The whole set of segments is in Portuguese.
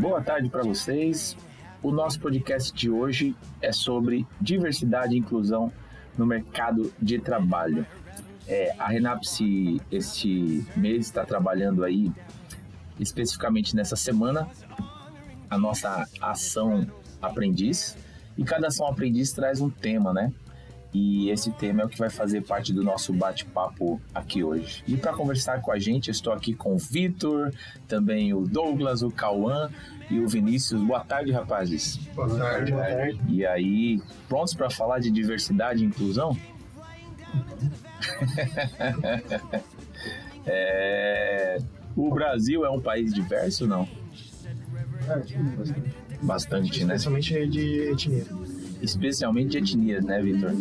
Boa tarde para vocês. O nosso podcast de hoje é sobre diversidade e inclusão no mercado de trabalho. A Renapse este mês está trabalhando aí, especificamente nessa semana, a nossa ação aprendiz. E cada ação aprendiz traz um tema, né? E esse tema é o que vai fazer parte do nosso bate-papo aqui hoje. E para conversar com a gente, eu estou aqui com o Vitor, também o Douglas, o Cauã e o Vinícius. Boa tarde, rapazes. Boa tarde. Boa tarde. E aí, prontos para falar de diversidade e inclusão? O Brasil é um país diverso, não? Bastante, né? Especialmente de etnia. Especialmente de etnias, né, Vitor?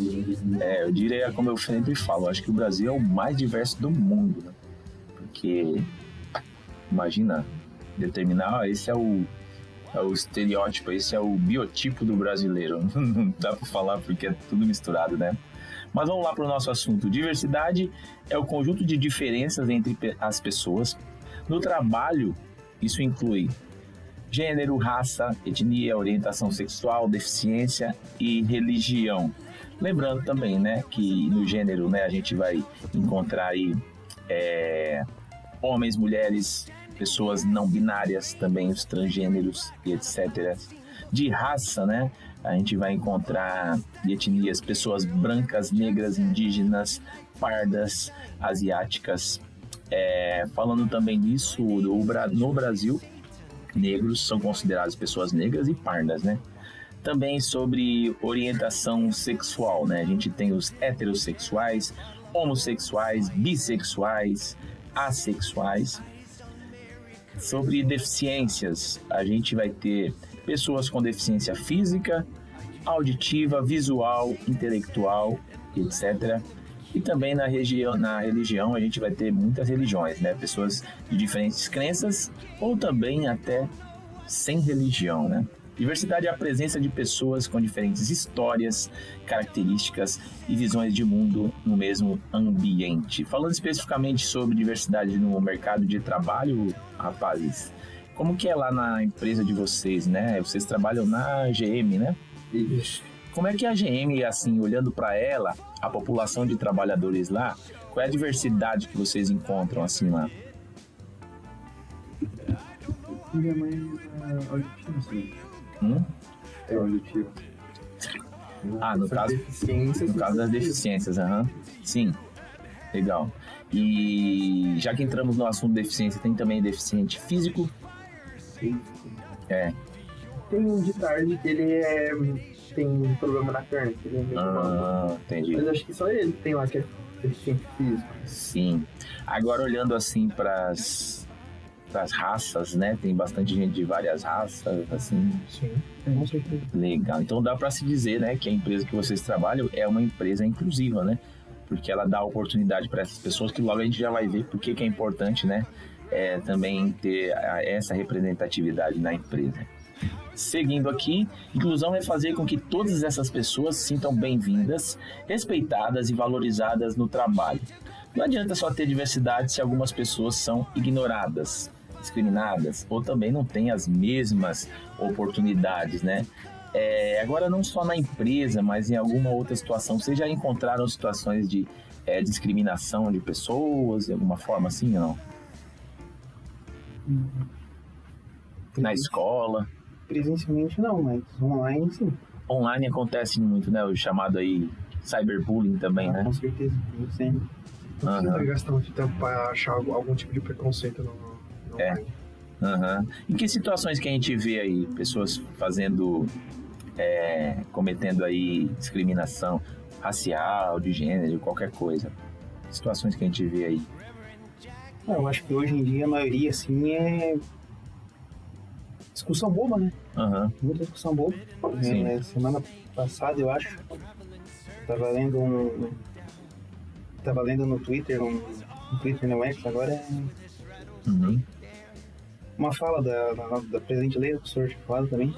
Eu diria, como eu sempre falo, acho que o Brasil é o mais diverso do mundo, né? Porque, imagina, determinar, esse é o estereótipo, esse é o biotipo do brasileiro. Não dá para falar porque é tudo misturado, né? Mas vamos lá para o nosso assunto. Diversidade é o conjunto de diferenças entre as pessoas. No trabalho, isso inclui gênero, raça, etnia, orientação sexual, deficiência e religião. Lembrando também, né, que no gênero, né, a gente vai encontrar aí homens, mulheres, pessoas não binárias, também os transgêneros e etc. De raça, né, a gente vai encontrar de etnias pessoas brancas, negras, indígenas, pardas, asiáticas. Falando também disso, no Brasil, negros são considerados pessoas negras e pardas, né? Também sobre orientação sexual, né? A gente tem os heterossexuais, homossexuais, bissexuais, assexuais. Sobre deficiências, a gente vai ter pessoas com deficiência física, auditiva, visual, intelectual, etc. E também na religião a gente vai ter muitas religiões, né? Pessoas de diferentes crenças ou também até sem religião, né? Diversidade é a presença de pessoas com diferentes histórias, características e visões de mundo no mesmo ambiente. Falando especificamente sobre diversidade no mercado de trabalho, rapazes, como que é lá na empresa de vocês, né? Vocês trabalham na GM, né? Isso. Como é que a GM, assim, olhando para ela, a população de trabalhadores lá, qual é a diversidade que vocês encontram, assim, lá? Minha mãe é auditiva, sim. É auditiva. No caso das deficiências, Sim, legal. E já que entramos no assunto de deficiência, tem também deficiente físico? Sim. Tem um de tarde que ele tem um problema na perna, que ele é meio mal. Entendi. Mas acho que só ele tem lá que é deficiente físico. Sim. Agora, olhando assim para as raças, né? Tem bastante gente de várias raças, assim. Sim, com certeza. Legal. Então dá para se dizer, né, que a empresa que vocês trabalham é uma empresa inclusiva, né? Porque ela dá oportunidade para essas pessoas, que logo a gente já vai ver por que é importante, né? Também ter essa representatividade na empresa. Seguindo aqui, inclusão é fazer com que todas essas pessoas se sintam bem-vindas, respeitadas e valorizadas no trabalho. Não adianta só ter diversidade se algumas pessoas são ignoradas, discriminadas ou também não têm as mesmas oportunidades, né? Agora, não só na empresa, mas em alguma outra situação. Vocês já encontraram situações de discriminação de pessoas, de alguma forma assim ou não? Na escola? Presencialmente não, mas online sim. Online acontece muito, né? O chamado aí cyberbullying também, né? Com certeza, sempre. Não precisa gastar muito tempo para achar algum tipo de preconceito no online. Em que situações que a gente vê aí pessoas cometendo aí discriminação racial, de gênero, qualquer coisa? Situações que a gente vê aí. Eu acho que hoje em dia a maioria, assim, é discussão boba, né? Muita discussão boba. Semana passada, eu acho, tava lendo no Twitter, no Twitter no X, agora uma fala da presidente Leila, que o senhor tinha falado também.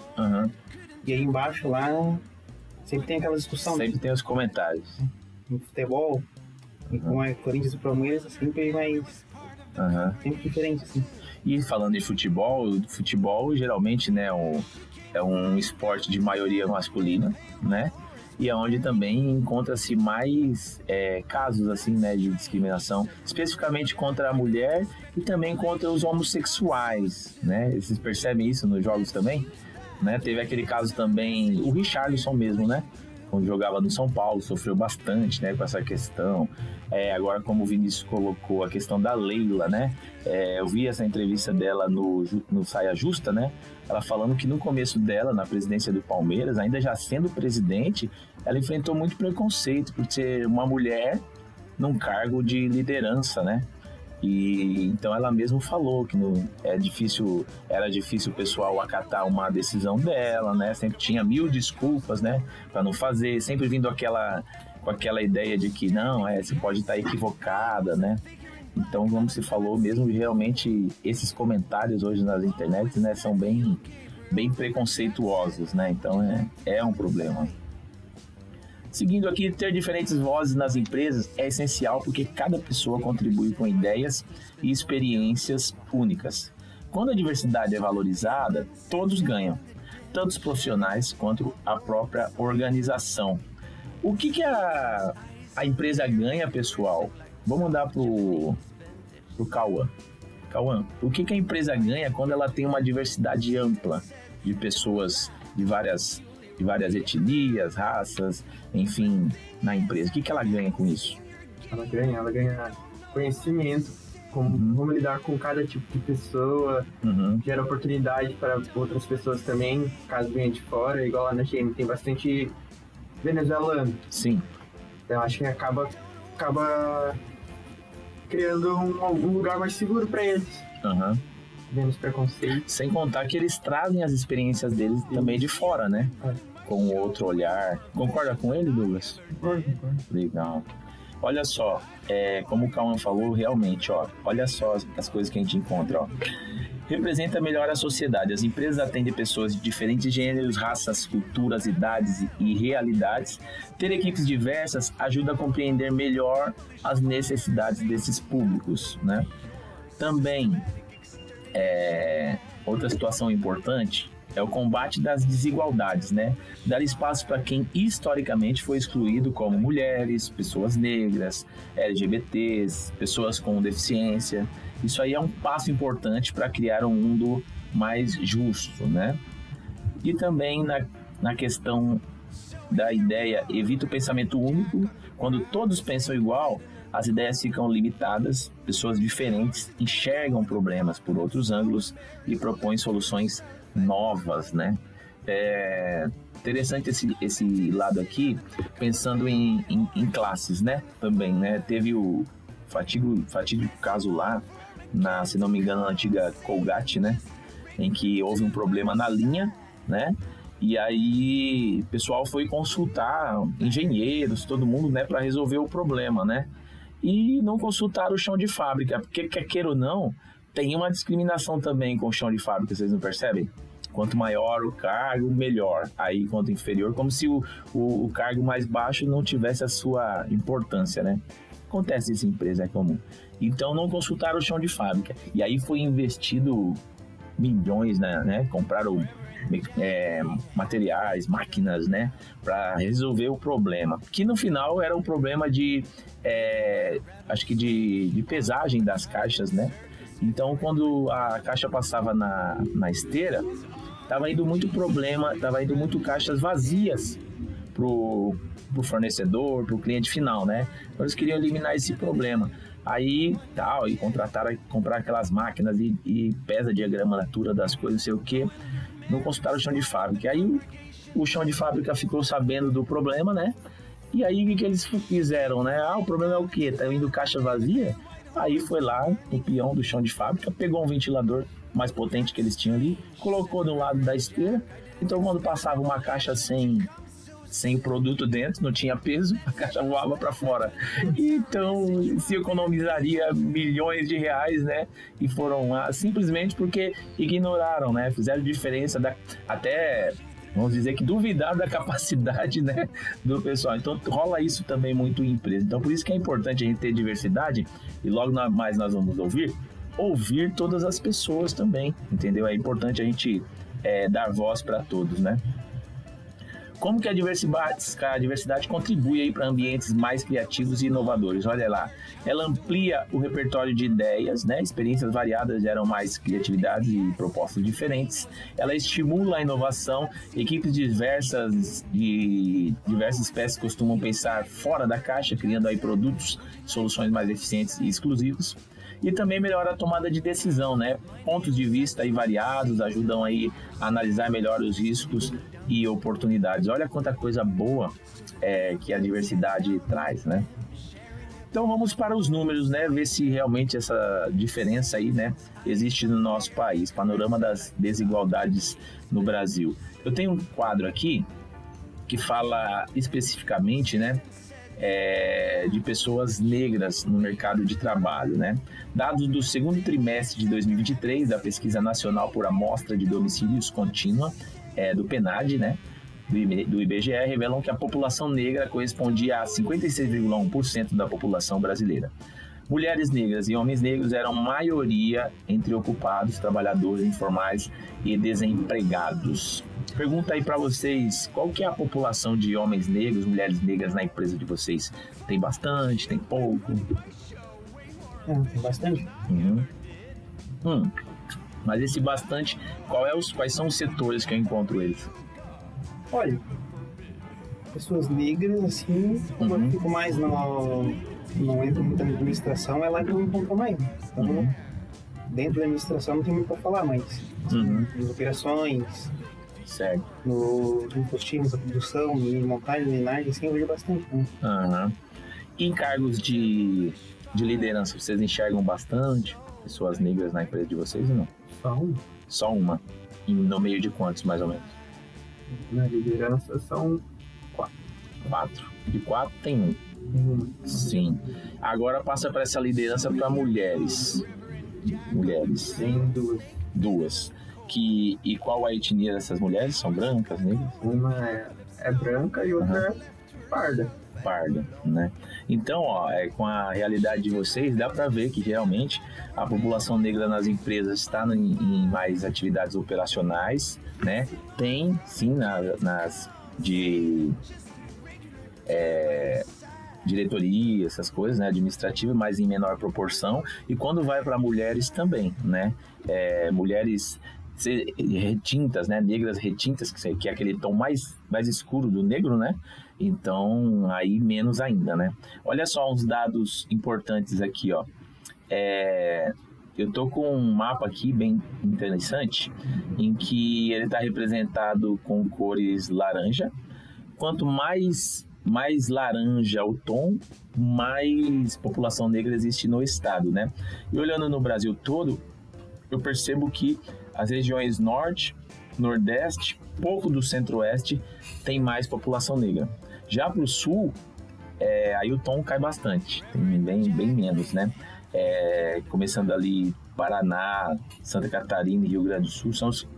E aí embaixo lá, sempre tem aquela discussão. Sempre tem os comentários. No futebol, e como é Corinthians e Palmeiras, sempre mais Sempre diferente, assim. E falando em futebol geralmente, né, é um esporte de maioria masculina, né? E é onde também encontra-se mais casos, assim, né, de discriminação, especificamente contra a mulher e também contra os homossexuais, né? Vocês percebem isso nos jogos também? Né? Teve aquele caso também, o Richarlison mesmo, né? Quando jogava no São Paulo, sofreu bastante, né, com essa questão. Agora, como o Vinícius colocou, a questão da Leila, né? Eu vi essa entrevista dela no Saia Justa, né? Ela falando que no começo dela, na presidência do Palmeiras, ainda já sendo presidente, ela enfrentou muito preconceito por ser uma mulher num cargo de liderança, né? E então ela mesma falou que era difícil o pessoal acatar uma decisão dela, né? Sempre tinha 1000 desculpas, né, para não fazer, sempre vindo com aquela ideia de que não, você pode estar equivocada, né? Então, como se falou mesmo, realmente esses comentários hoje nas internets, né, são bem preconceituosos, né? Então é um problema. Seguindo aqui, ter diferentes vozes nas empresas é essencial porque cada pessoa contribui com ideias e experiências únicas. Quando a diversidade é valorizada, todos ganham, tanto os profissionais quanto a própria organização. O que a empresa ganha, pessoal? Vamos mandar pro Cauã. Cauã, o que a empresa ganha quando ela tem uma diversidade ampla de pessoas de várias etnias, raças, enfim, na empresa? O que ela ganha com isso? Ela ganha conhecimento, como lidar com cada tipo de pessoa, gera oportunidade para outras pessoas também, caso venha de fora, igual lá na GM tem bastante venezuelano. Sim. Então acho que acaba criando um lugar mais seguro para eles. Menos preconceito. Sem contar que eles trazem as experiências deles também de fora, né? Com outro olhar. Concorda com ele, Douglas? Concordo. Legal. Olha só, como o Cauã falou, realmente, olha só as coisas que a gente encontra, Representa melhor a sociedade. As empresas atendem pessoas de diferentes gêneros, raças, culturas, idades e realidades. Ter equipes diversas ajuda a compreender melhor as necessidades desses públicos, né? Também, outra situação importante é o combate das desigualdades, né? Dar espaço para quem historicamente foi excluído, como mulheres, pessoas negras, LGBTs, pessoas com deficiência. Isso aí é um passo importante para criar um mundo mais justo, né? E também na questão da ideia, evita o pensamento único. Quando todos pensam igual, as ideias ficam limitadas, pessoas diferentes enxergam problemas por outros ângulos e propõem soluções novas, né? Interessante esse lado aqui, pensando em classes, né? Também, né? Teve o fatídico caso lá, se não me engano, na antiga Colgate, né? Em que houve um problema na linha, né? E aí o pessoal foi consultar engenheiros, todo mundo, né? Para resolver o problema, né? E não consultaram o chão de fábrica, porque, quer queira ou não, tem uma discriminação também com o chão de fábrica, vocês não percebem? Quanto maior o cargo, melhor. Aí, quanto inferior, como se o cargo mais baixo não tivesse a sua importância, né? Acontece isso em empresa, é comum. Então, não consultaram o chão de fábrica. E aí foi investido milhões, né? Compraram materiais, máquinas, né? Para resolver o problema. Que no final era um problema acho que de pesagem das caixas, né? Então, quando a caixa passava na esteira, estava indo muito caixas vazias pro fornecedor, pro cliente final, né? Então, eles queriam eliminar esse problema. Aí, comprar aquelas máquinas e pesa diagrama natura das coisas, não sei o quê. Não consultaram o chão de fábrica. Aí, o chão de fábrica ficou sabendo do problema, né? E aí, o que eles fizeram, né? O problema é o quê? Tá indo caixa vazia? Aí foi lá, o peão do chão de fábrica, pegou um ventilador mais potente que eles tinham ali, colocou do lado da esteira. Então, quando passava uma caixa sem o produto dentro, não tinha peso, a caixa voava para fora. Então, se economizaria milhões de reais, né? E foram lá simplesmente porque ignoraram, né? Fizeram diferença. Até vamos dizer que duvidar da capacidade, né, do pessoal. Então rola isso também muito em empresa. Então por isso que é importante a gente ter diversidade, e logo mais nós vamos ouvir todas as pessoas também, entendeu? É importante a gente dar voz para todos, né? Como que a diversidade contribui para ambientes mais criativos e inovadores? Olha lá, ela amplia o repertório de ideias, né? Experiências variadas geram mais criatividade e propostas diferentes. Ela estimula a inovação. Equipes de diversas espécies costumam pensar fora da caixa, criando aí produtos, soluções mais eficientes e exclusivos. E também melhora a tomada de decisão, né? Pontos de vista aí variados ajudam aí a analisar melhor os riscos e oportunidades. Olha quanta coisa boa que a diversidade traz, né? Então vamos para os números, né? Ver se realmente essa diferença aí, né, existe no nosso país. Panorama das desigualdades no Brasil. Eu tenho um quadro aqui que fala especificamente, né, de pessoas negras no mercado de trabalho, né? Dados do segundo trimestre de 2023 da Pesquisa Nacional por Amostra de Domicílios Contínua, do PNAD, né, do IBGE, revelam que a população negra correspondia a 56,1% da população brasileira. Mulheres negras e homens negros eram maioria entre ocupados, trabalhadores informais e desempregados. Pergunta aí para vocês, qual que é a população de homens negros, mulheres negras na empresa de vocês? Tem bastante, tem pouco? Tem bastante. Mas esse bastante, quais são os setores que eu encontro eles? Olha, pessoas negras, assim, como eu fico mais não entro muito na administração, é lá que eu me encontro mais. Então, dentro da administração não tem muito para falar, mas nas operações, certo, nos times, a produção, montagem, minagem, assim, eu vejo bastante. Né? E em cargos de liderança, vocês enxergam bastante pessoas negras na empresa de vocês ou não? Só uma? E no meio de quantos, mais ou menos? Na liderança são 4. De 4 tem 1. Sim. Agora passa para essa liderança para mulheres. Tem 2. E qual a etnia dessas mulheres? São brancas, negras? Uma é branca e outra é parda, né? Então, com a realidade de vocês, dá para ver que geralmente a população negra nas empresas está em mais atividades operacionais, né? Tem, sim, nas diretoria, essas coisas, né, administrativa, mas em menor proporção. E quando vai para mulheres também, né? Mulheres retintas, né, negras retintas, que é aquele tom mais escuro do negro, né? Então, aí menos ainda, né? Olha só uns dados importantes aqui, ó. Eu tô com um mapa aqui bem interessante, em que ele está representado com cores laranja. Quanto mais laranja o tom, mais população negra existe no estado, né? E olhando no Brasil todo, eu percebo que as regiões norte, nordeste, pouco do centro-oeste tem mais população negra. Já para o sul, aí o tom cai bastante, tem bem menos, né? Começando ali Paraná, Santa Catarina e Rio Grande do Sul são os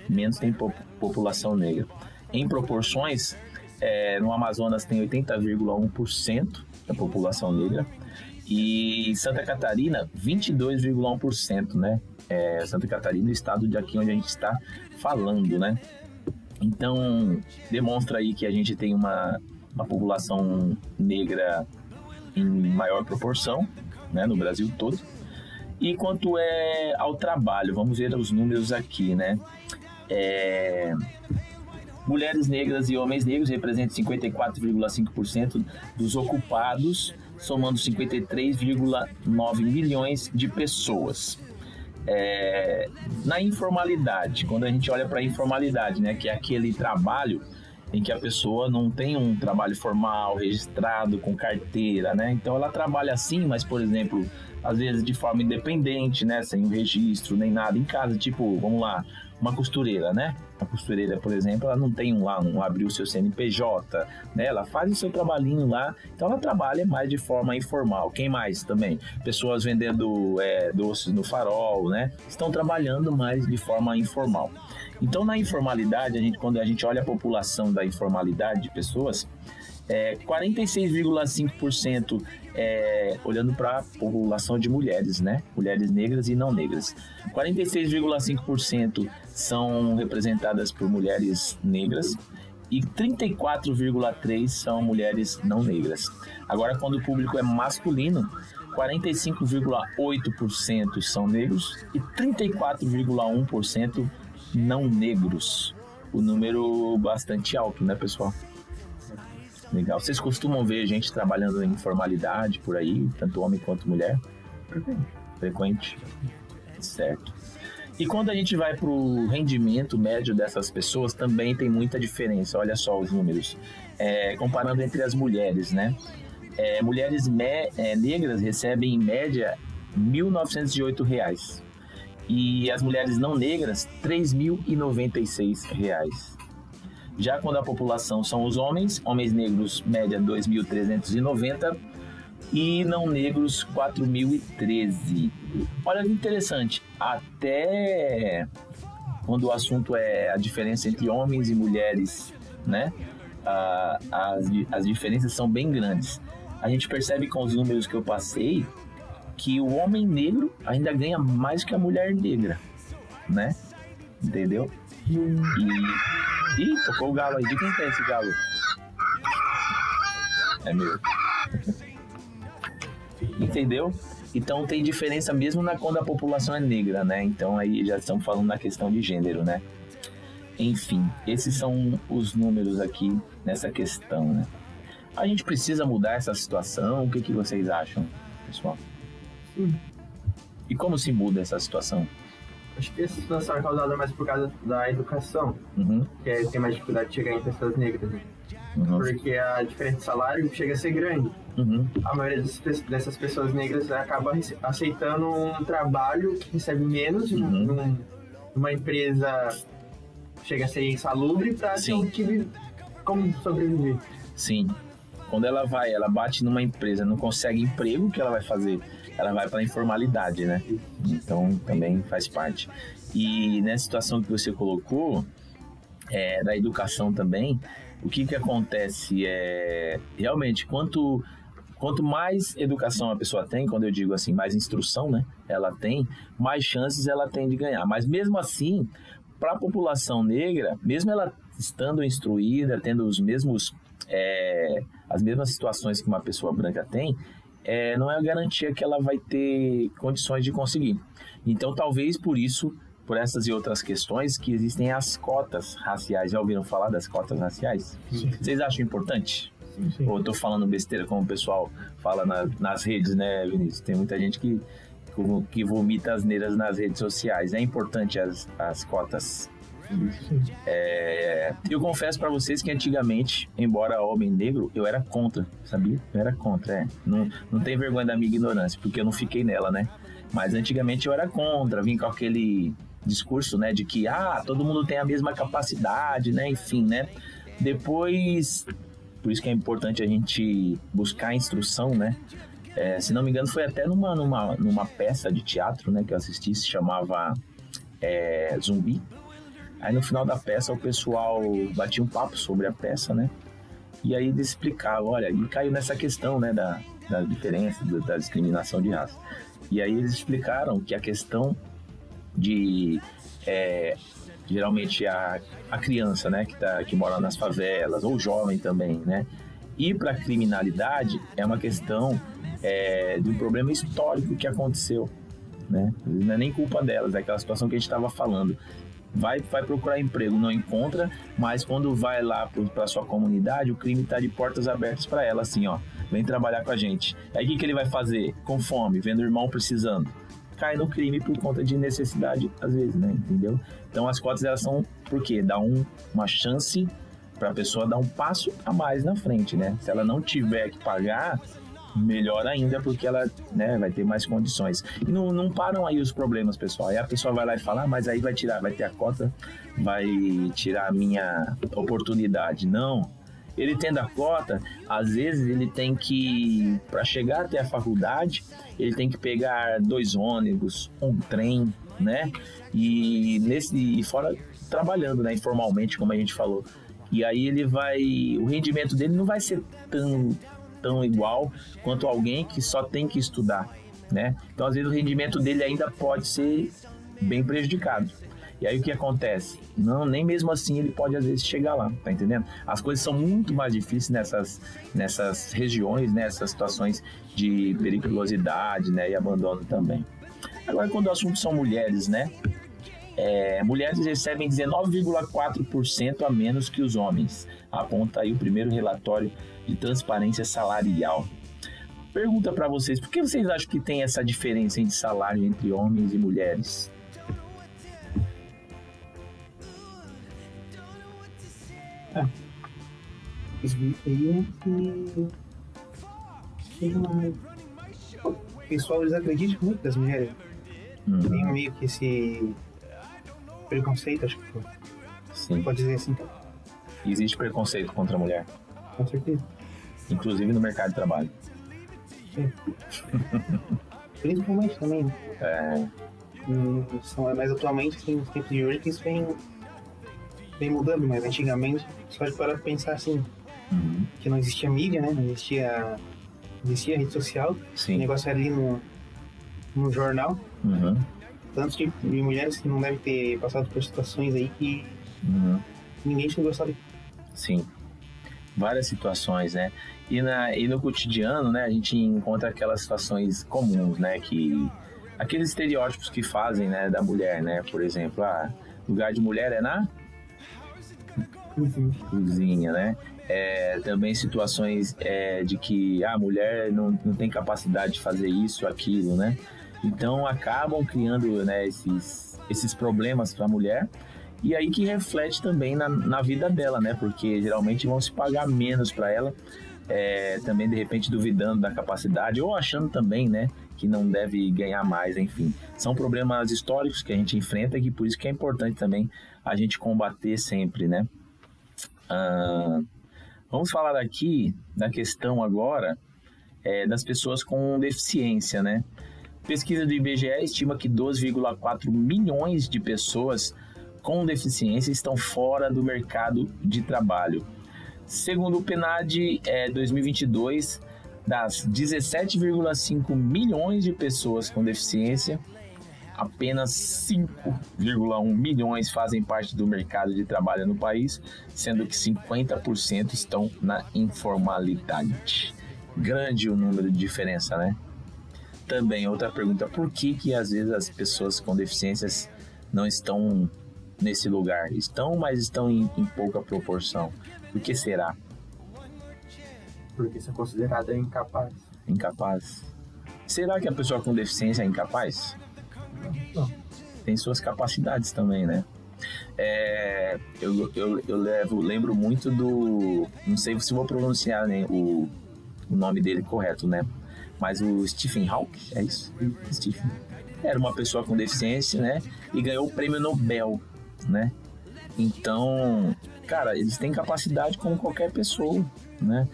menos tem população negra. Em proporções, no Amazonas tem 80,1% da população negra e Santa Catarina 22,1%, né? Santa Catarina, o estado de aqui onde a gente está falando, né? Então, demonstra aí que a gente tem uma população negra em maior proporção, né, no Brasil todo. E quanto ao trabalho, vamos ver os números aqui, né? Mulheres negras e homens negros representam 54,5% dos ocupados, somando 53,9 milhões de pessoas. Na informalidade, quando a gente olha para a informalidade, né, que é aquele trabalho em que a pessoa não tem um trabalho formal, registrado, com carteira, né? Então ela trabalha assim, mas, por exemplo, às vezes de forma independente, né? Sem um registro, nem nada em casa. Tipo, vamos lá, uma costureira, né? A costureira, por exemplo, ela não tem não abriu o seu CNPJ, né? Ela faz o seu trabalhinho lá, então ela trabalha mais de forma informal. Quem mais também? Pessoas vendendo doces no farol, né? Estão trabalhando mais de forma informal. Então, na informalidade, quando a gente olha a população da informalidade de pessoas, 46,5% olhando para a população de mulheres, né? Mulheres negras e não negras. 46,5% são representadas por mulheres negras e 34,3% são mulheres não negras. Agora, quando o público é masculino, 45,8% são negros e 34,1% não negros. O número bastante alto, né, pessoal? Legal. Vocês costumam ver gente trabalhando em informalidade por aí, tanto homem quanto mulher? Frequente. Certo. E quando a gente vai para o rendimento médio dessas pessoas, também tem muita diferença. Olha só os números. Comparando entre as mulheres, né? Mulheres negras recebem, em média, R$ 1.908. E as mulheres não negras, R$ 3.096. Já quando a população são os homens negros, média 2.390 e não negros 4.013. Olha que interessante, até quando o assunto é a diferença entre homens e mulheres, né? As diferenças são bem grandes. A gente percebe com os números que eu passei que o homem negro ainda ganha mais que a mulher negra, né? Entendeu? Ih, tocou o galo aí. De quem que é esse galo? É meu. Entendeu? Então tem diferença mesmo quando a população é negra, né? Então aí já estamos falando na questão de gênero, né? Enfim, esses são os números aqui nessa questão, né? A gente precisa mudar essa situação? O que vocês acham, pessoal? E como se muda essa situação? Acho que essa situação é causada mais por causa da educação, que tem mais dificuldade de chegar em pessoas negras, né? Porque a diferença de salário chega a ser grande. A maioria dessas pessoas negras acaba aceitando um trabalho que recebe menos numa empresa, chega a ser insalubre para ter como sobreviver. Sim. Quando ela bate numa empresa, não consegue emprego, o que ela vai fazer? Ela vai para a informalidade, né? Então, também faz parte. E nessa situação que você colocou, da educação também, o que acontece realmente, quanto mais educação a pessoa tem, quando eu digo assim, mais instrução, né? Ela tem, mais chances ela tem de ganhar. Mas mesmo assim, para a população negra, mesmo ela estando instruída, tendo as mesmas situações que uma pessoa branca tem, não é a garantia que ela vai ter condições de conseguir. Então, talvez por isso, por essas e outras questões, que existem as cotas raciais. Já ouviram falar das cotas raciais? Sim. Vocês acham importante? Sim. Ou eu tô falando besteira, como o pessoal fala nas redes, né, Vinícius? Tem muita gente que vomita asneiras nas redes sociais. É importante as cotas. Eu confesso para vocês que antigamente, embora homem negro, eu era contra, sabia? Eu era contra, Não tem vergonha da minha ignorância, porque eu não fiquei nela, né? Mas antigamente eu era contra, vim com aquele discurso, né, de que todo mundo tem a mesma capacidade, né? Enfim, né? Depois, por isso que é importante a gente buscar instrução, né? Se não me engano, foi até numa peça de teatro, né, que eu assisti, se chamava Zumbi. Aí no final da peça o pessoal batia um papo sobre a peça, né? E aí eles explicavam, olha, e caiu nessa questão, né, da diferença, da discriminação de raça. E aí eles explicaram que a questão de geralmente a criança, né, que mora nas favelas, ou jovem também, né, ir para a criminalidade é uma questão de um problema histórico que aconteceu, né? Não é nem culpa delas, é aquela situação que a gente estava falando. Vai procurar emprego, não encontra, mas quando vai lá para sua comunidade, o crime está de portas abertas para ela, assim, ó, vem trabalhar com a gente. Aí o que ele vai fazer? Com fome, vendo o irmão precisando. Cai no crime por conta de necessidade, às vezes, né? Entendeu? Então as cotas, elas são, por quê? Dá uma chance para a pessoa dar um passo a mais na frente, né? Se ela não tiver que pagar, melhor ainda, porque ela, né, vai ter mais condições. E não param aí os problemas, pessoal. Aí a pessoa vai lá e fala, mas aí vai ter a cota, vai tirar a minha oportunidade. Não. Ele tendo a cota, às vezes ele tem que, para chegar até a faculdade, ele tem que pegar 2 ônibus, um trem, né? E fora trabalhando, né, informalmente, como a gente falou. E aí o rendimento dele não vai ser tão igual quanto alguém que só tem que estudar, né? Então, às vezes, o rendimento dele ainda pode ser bem prejudicado. E aí, o que acontece? Nem mesmo assim ele pode, às vezes, chegar lá, tá entendendo? As coisas são muito mais difíceis nessas regiões, nessas situações de periculosidade, né? E abandono também. Agora, quando o assunto são mulheres, né? Mulheres recebem 19,4% a menos que os homens, aponta aí o primeiro relatório de transparência salarial. Pergunta para vocês, por que vocês acham que tem essa diferença de salário entre homens e mulheres? Isso aí o pessoal, eles acreditam muito das mulheres. Tem meio que esse preconceito, acho que foi. Sim. Pode dizer assim. Existe preconceito contra a mulher, Com certeza. inclusive no mercado de trabalho. Sim. Principalmente também, né? Mas atualmente, assim, nos tempos de hoje, que isso vem mudando, mas antigamente, só de parar pra pensar assim, que não existia mídia, né? Não existia rede social. Sim. O negócio era ali no jornal. Tanto de mulheres que não devem ter passado por situações aí que ninguém chegou a saber. Sim, várias situações, né? E no cotidiano, né, a gente encontra aquelas situações comuns, né? Aqueles estereótipos que fazem, né, da mulher, né? Por exemplo, lugar de mulher é na cozinha, né? Também situações de que a mulher não tem capacidade de fazer isso, aquilo, né? Então acabam criando, né, esses problemas para a mulher, e aí que reflete também na vida dela, né? Porque geralmente vão se pagar menos para ela, também de repente duvidando da capacidade ou achando também, né, que não deve ganhar mais, enfim. São problemas históricos que a gente enfrenta e por isso que é importante também a gente combater sempre, né? Vamos falar aqui da questão agora das pessoas com deficiência, né? Pesquisa do IBGE estima que 12,4 milhões de pessoas com deficiência estão fora do mercado de trabalho. Segundo o PNAD, 2022, das 17,5 milhões de pessoas com deficiência, apenas 5,1 milhões fazem parte do mercado de trabalho no país, sendo que 50% estão na informalidade. Grande o número de diferença, né? Também outra pergunta, por que às vezes as pessoas com deficiências não estão nesse lugar? Estão, mas estão em pouca proporção. Por que será? Porque são consideradas incapazes. Incapaz. Será que a pessoa com deficiência é incapaz? Não. Tem suas capacidades também, né? Eu lembro muito do... Não sei se vou pronunciar, né, o nome dele correto, né? Mas o Stephen Hawking, é isso? Stephen. Era uma pessoa com deficiência, né? E ganhou o prêmio Nobel, né? Então, cara, eles têm capacidade como qualquer pessoa, né?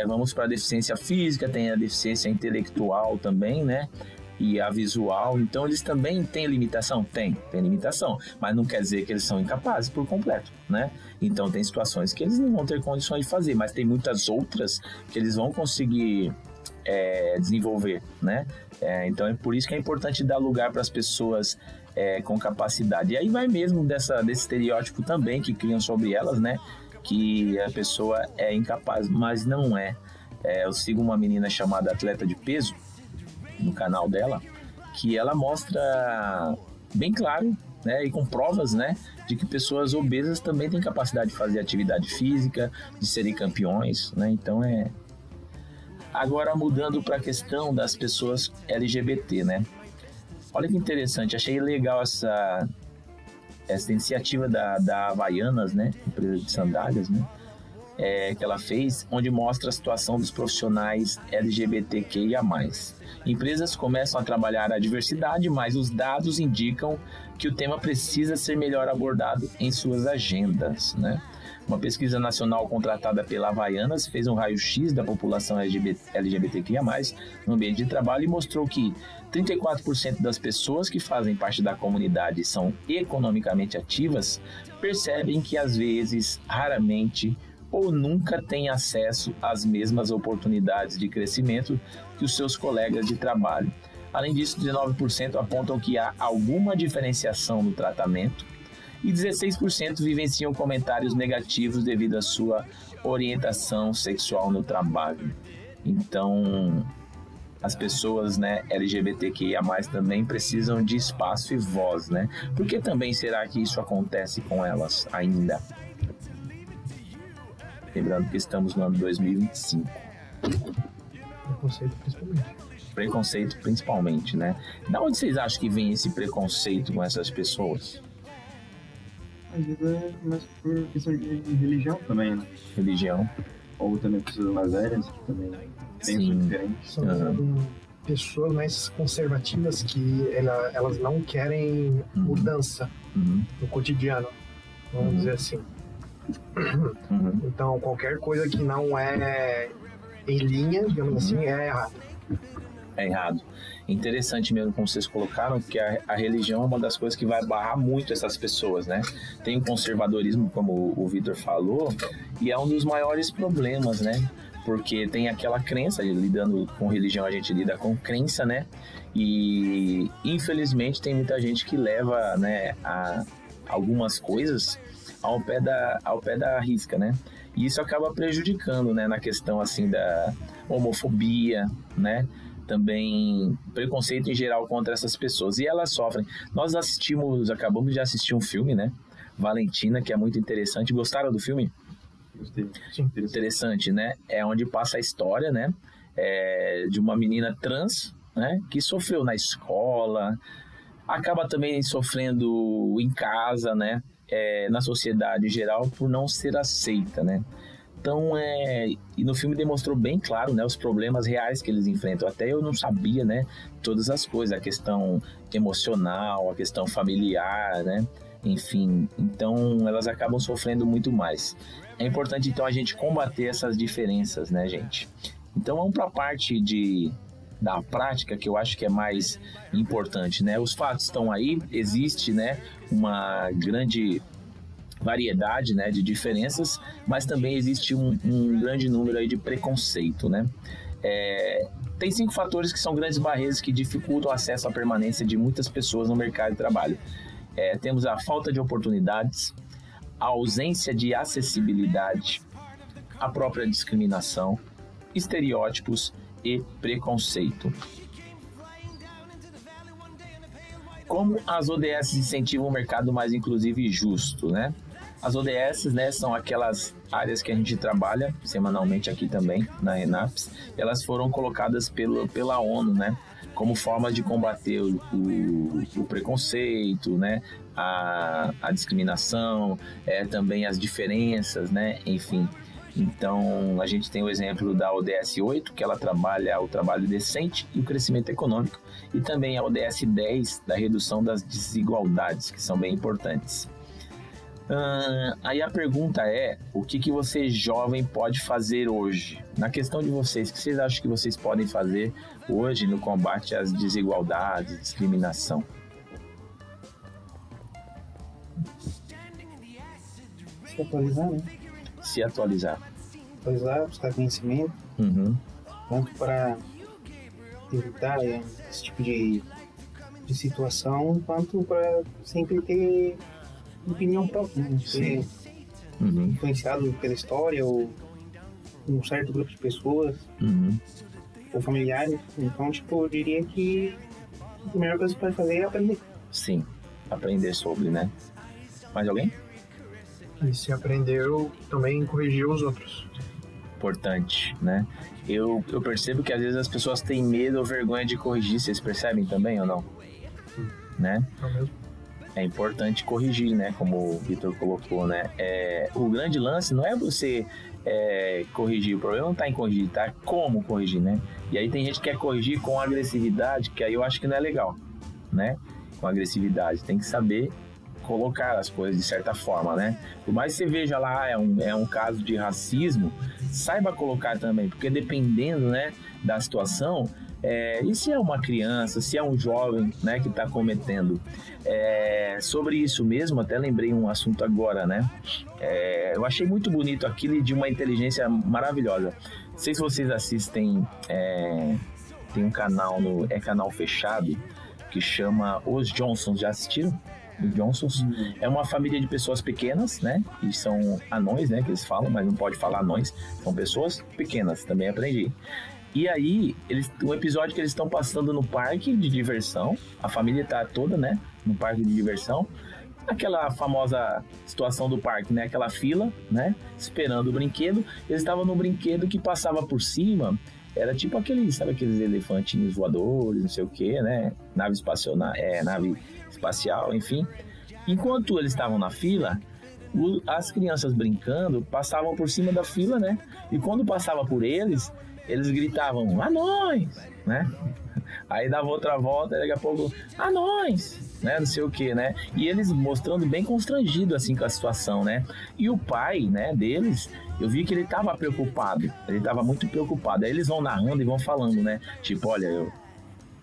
Vamos para a deficiência física, tem a deficiência intelectual também, né? E a visual. Então, eles também têm limitação? Tem limitação. Mas não quer dizer que eles são incapazes por completo, né? Então, tem situações que eles não vão ter condições de fazer, mas tem muitas outras que eles vão conseguir desenvolver, né? Então, é por isso que é importante dar lugar para as pessoas com capacidade. E aí vai mesmo desse estereótipo também que criam sobre elas, né? Que a pessoa é incapaz, mas não é. Eu sigo uma menina chamada Atleta de Peso no canal dela, que ela mostra bem claro, né, e com provas, né, de que pessoas obesas também têm capacidade de fazer atividade física, de serem campeões, né? Então Agora mudando para a questão das pessoas LGBT, né? Olha que interessante, achei legal essa iniciativa da Havaianas, né, empresa de sandálias, né? que ela fez, onde mostra a situação dos profissionais LGBTQIA+. Empresas começam a trabalhar a diversidade, mas os dados indicam que o tema precisa ser melhor abordado em suas agendas, né? Uma pesquisa nacional contratada pela Havaianas fez um raio-x da população LGBTQIA+, no ambiente de trabalho e mostrou que 34% das pessoas que fazem parte da comunidade e são economicamente ativas percebem que às vezes, raramente ou nunca têm acesso às mesmas oportunidades de crescimento que os seus colegas de trabalho. Além disso, 19% apontam que há alguma diferenciação no tratamento e 16% vivenciam comentários negativos devido à sua orientação sexual no trabalho. Então, as pessoas, né, LGBTQIA+, também precisam de espaço e voz, né? Por que também será que isso acontece com elas ainda? Lembrando que estamos no ano 2025. Preconceito principalmente. Preconceito principalmente, né? Da onde vocês acham que vem esse preconceito com essas pessoas? Às vezes é mais por questão de religião também, né? Religião. Ou também pessoas mais velhas que também Sim. pensam diferente. São pessoas mais conservativas que elas não querem mudança no cotidiano, vamos dizer assim. Então, qualquer coisa que não é em linha, digamos assim, é errado. É errado. Interessante mesmo como vocês colocaram, que a religião é uma das coisas que vai barrar muito essas pessoas, né? Tem o conservadorismo, como o Vitor falou, e é um dos maiores problemas, né? Porque tem aquela crença, lidando com religião a gente lida com crença, né? E infelizmente tem muita gente que leva, né, a algumas coisas ao pé da risca, né? E isso acaba prejudicando, né, na questão assim da homofobia, né? Também preconceito em geral contra essas pessoas. E elas sofrem. Nós acabamos de assistir um filme, né? Valentina, que é muito interessante. Gostaram do filme? Gostei. Sim. Interessante, né? É onde passa a história, né? De uma menina trans, né? Que sofreu na escola, acaba também sofrendo em casa, né? Na sociedade em geral, por não ser aceita, né? Então, e no filme demonstrou bem claro, né, os problemas reais que eles enfrentam. Até eu não sabia, né, todas as coisas, a questão emocional, a questão familiar, né, enfim. Então, elas acabam sofrendo muito mais. É importante, então, a gente combater essas diferenças, né, gente? Então, vamos para a parte da prática, que eu acho que é mais importante, né? Os fatos estão aí, existe, né, uma grande variedade, né, de diferenças, mas também existe um grande número aí de preconceito, né? Tem 5 fatores que são grandes barreiras que dificultam o acesso à permanência de muitas pessoas no mercado de trabalho. Temos a falta de oportunidades, a ausência de acessibilidade, a própria discriminação, estereótipos e preconceito. Como as ODS incentivam um mercado mais inclusivo e justo, né? As ODS, né, são aquelas áreas que a gente trabalha semanalmente aqui também, na Renaps. Elas foram colocadas pela ONU, né, como forma de combater o preconceito, né, a discriminação, também as diferenças, né, enfim. Então, a gente tem o exemplo da ODS 8, que ela trabalha o trabalho decente e o crescimento econômico, e também a ODS 10, da redução das desigualdades, que são bem importantes. Aí a pergunta é, o que você jovem pode fazer hoje? Na questão de vocês, o que vocês acham que vocês podem fazer hoje no combate às desigualdades, discriminação? Se atualizar, né? Se atualizar. Atualizar, buscar conhecimento, tanto para evitar esse tipo de situação, quanto para sempre ter opinião própria, né? Ser influenciado pela história ou um certo grupo de pessoas ou familiares. Então, tipo, eu diria que a melhor coisa que você pode fazer é aprender. Sim, aprender sobre, né? Mais alguém? E se aprendeu, também corrigir os outros. Importante, né? Eu percebo que às vezes as pessoas têm medo ou vergonha de corrigir, vocês percebem também ou não? Né? É mesmo. é importante corrigir, né? Como o Vitor colocou, né? O grande lance não é você corrigir, o problema não tá em corrigir, tá como corrigir, né? E aí tem gente que quer corrigir com agressividade, que aí eu acho que não é legal, né? Com agressividade, tem que saber colocar as coisas de certa forma, né? Por mais que você veja lá, é um caso de racismo, saiba colocar também, porque dependendo, né, da situação, e se é uma criança, se é um jovem, né, que está cometendo. Sobre isso mesmo, até lembrei um assunto agora, né? Eu achei muito bonito aquilo, de uma inteligência maravilhosa. Não sei se vocês assistem, tem um canal, canal fechado, que chama Os Johnsons, já assistiram? Os Johnsons é uma família de pessoas pequenas, né? E são anões, né? Que eles falam, mas não pode falar anões. São pessoas pequenas, também aprendi. E aí, um episódio que eles estão passando no parque de diversão. A família tá toda, né? No parque de diversão. Aquela famosa situação do parque, né? Aquela fila, né? Esperando o brinquedo. Eles estavam no brinquedo que passava por cima. Era tipo aqueles elefantinhos voadores, não sei o que, né? Nave espacial, enfim. Enquanto eles estavam na fila, as crianças brincando passavam por cima da fila, né? E quando passava por eles gritavam, anões, né? Aí dava outra volta, e daqui a pouco, anões, né? Não sei o que, né? E eles mostrando bem constrangido, assim, com a situação, né? E o pai, né, deles, eu vi que ele tava preocupado, ele tava muito preocupado. Aí eles vão narrando e vão falando, né? Tipo, olha,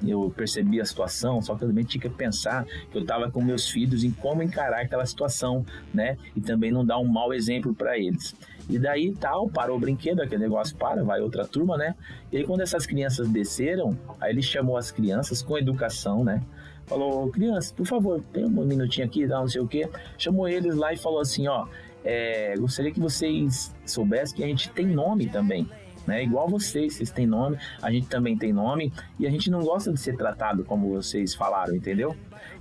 eu percebi a situação, só que eu também tinha que pensar que eu tava com meus filhos em como encarar aquela situação, né? E também não dar um mau exemplo para eles. E daí parou o brinquedo, aquele negócio vai outra turma, né? E aí quando essas crianças desceram, aí ele chamou as crianças com educação, né? Falou, crianças, por favor, tem um minutinho aqui, não sei o quê. Chamou eles lá e falou assim, ó, gostaria que vocês soubessem que a gente tem nome também, né? Igual vocês têm nome, a gente também tem nome, e a gente não gosta de ser tratado como vocês falaram, entendeu?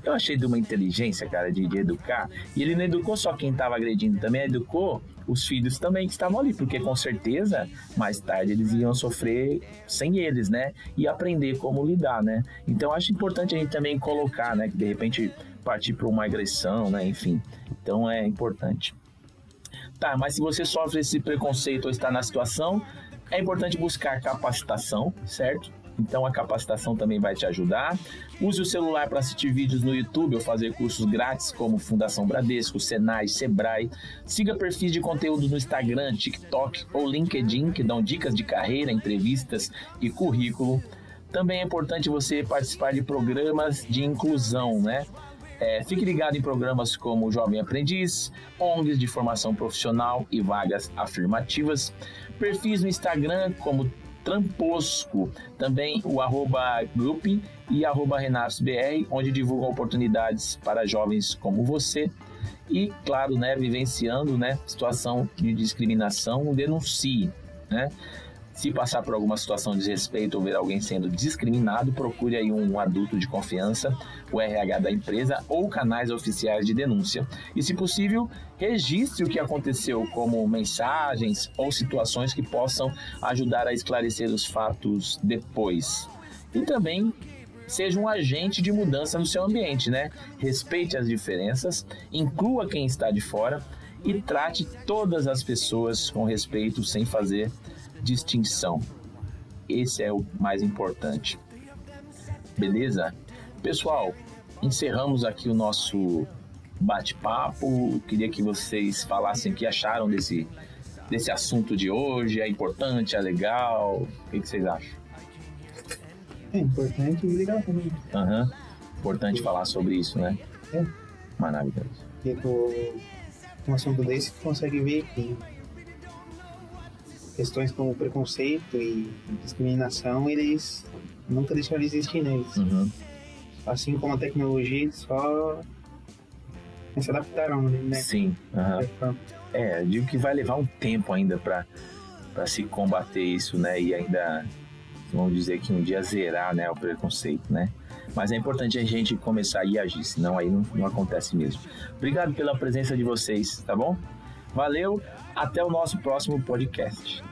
Eu achei de uma inteligência, cara, de educar, e ele não educou só quem estava agredindo, também educou os filhos também que estavam ali, porque com certeza mais tarde eles iam sofrer sem eles, né? E aprender como lidar, né? Então acho importante a gente também colocar, né? Que de repente partir para uma agressão, né? Enfim, então é importante. Tá, mas se você sofre esse preconceito ou está na situação, é importante buscar capacitação, certo? Então a capacitação também vai te ajudar. Use o celular para assistir vídeos no YouTube ou fazer cursos grátis como Fundação Bradesco, Senai, Sebrae. Siga perfis de conteúdo no Instagram, TikTok ou LinkedIn que dão dicas de carreira, entrevistas e currículo. Também é importante você participar de programas de inclusão, né? Fique ligado em programas como Jovem Aprendiz, ONGs de formação profissional e vagas afirmativas. Perfis no Instagram como Tramposco, também o @Group e @RenasBR, onde divulgam oportunidades para jovens como você. E, claro, né, vivenciando, né, situação de discriminação, denuncie, né? Se passar por alguma situação de desrespeito ou ver alguém sendo discriminado, procure aí um adulto de confiança, o RH da empresa ou canais oficiais de denúncia. E, se possível, registre o que aconteceu, como mensagens ou situações que possam ajudar a esclarecer os fatos depois. E também seja um agente de mudança no seu ambiente, né? Respeite as diferenças, inclua quem está de fora e trate todas as pessoas com respeito sem fazer distinção. Esse é o mais importante. Beleza? Pessoal, encerramos aqui o nosso bate-papo. Queria que vocês falassem o que acharam desse assunto de hoje. É importante, é legal? O que vocês acham? É importante e legal também. Importante falar sobre isso, né? Maravilhoso. Porque com um assunto desse, tu consegue ver que questões como preconceito e discriminação, eles nunca deixaram de existir neles. Assim como a tecnologia, eles só se adaptaram, né? Sim. Eu digo que vai levar um tempo ainda para se combater isso, né? E ainda, vamos dizer que um dia zerar, né, o preconceito, né? Mas é importante a gente começar a agir, senão aí não acontece mesmo. Obrigado pela presença de vocês, tá bom? Valeu, até o nosso próximo podcast.